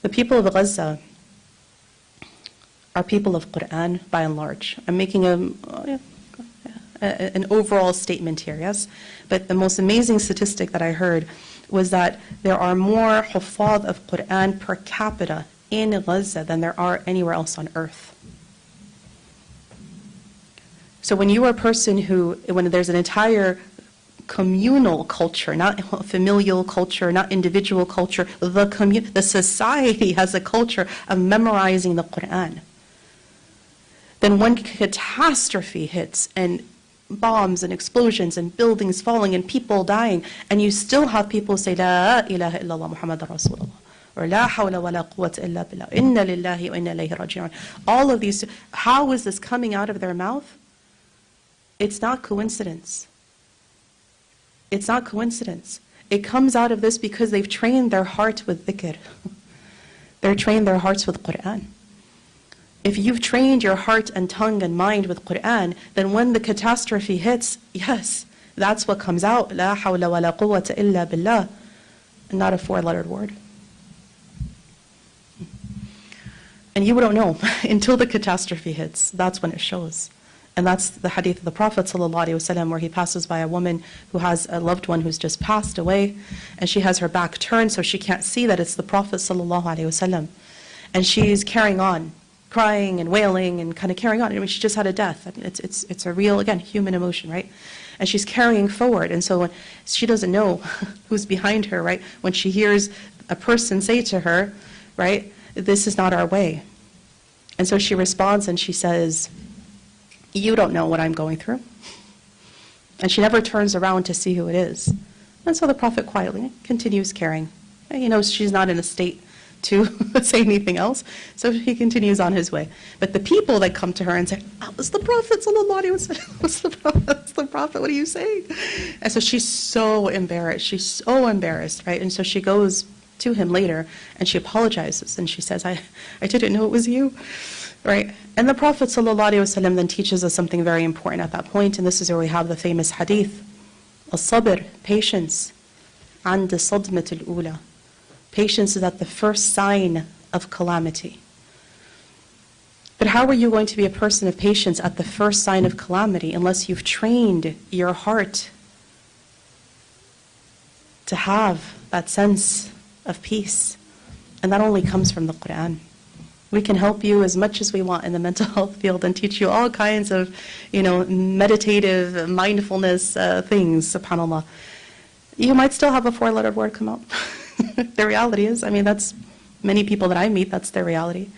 The people of Gaza are people of Quran by and large. I'm making an overall statement here, yes? But the most amazing statistic that I heard was that there are more huffaz of Quran per capita in Gaza than there are anywhere else on earth. So when you are a person when there's an entire communal culture, not familial culture, not individual culture, the society has a culture of memorizing the Quran. Then when catastrophe hits and bombs and explosions and buildings falling and people dying, and you still have people say, La ilaha illallah Muhammad Rasulullah, or La hawla wa la quwwata illa billah, inna lillahi wa inna ilayhi raji'un. All of these, how is this coming out of their mouth? It's not coincidence. It's not coincidence. It comes out of this because they've trained their heart with dhikr. They've trained their hearts with Quran. If you've trained your heart and tongue and mind with Quran, then when the catastrophe hits, yes, that's what comes out. La hawla wa la quwwata illa billah. And not a four-lettered word. And you don't know until the catastrophe hits. That's when it shows. And that's the hadith of the Prophet ﷺ, where he passes by a woman who has a loved one who's just passed away, and she has her back turned so she can't see that it's the Prophet ﷺ. And she's carrying on, crying and wailing and kind of carrying on. I mean, she just had a death. I mean, it's a real, again, human emotion, right? And she's carrying forward. And so when she doesn't know who's behind her, right? When she hears a person say to her, right, this is not our way. And so she responds and she says, you don't know what I'm going through. And she never turns around to see who it is. And so the Prophet quietly continues carrying. He knows she's not in a state to say anything else, so he continues on his way. But the people that come to her and say, oh, it's the Prophet sallallahu alaihi wasallam, it's the Prophet, what are you saying? And so she's so embarrassed, right? And so she goes to him later and she apologizes and she says, I didn't know it was you. Right? And the Prophet ﷺ then teaches us something very important at that point, and this is where we have the famous hadith. As-sabr, patience. عند صدمة الأولى. Patience is at the first sign of calamity. But how are you going to be a person of patience at the first sign of calamity unless you've trained your heart to have that sense of peace? And that only comes from the Quran. We can help you as much as we want in the mental health field and teach you all kinds of, meditative, mindfulness things, subhanAllah. You might still have a four-lettered word come out. The reality is, that's many people that I meet, that's their reality.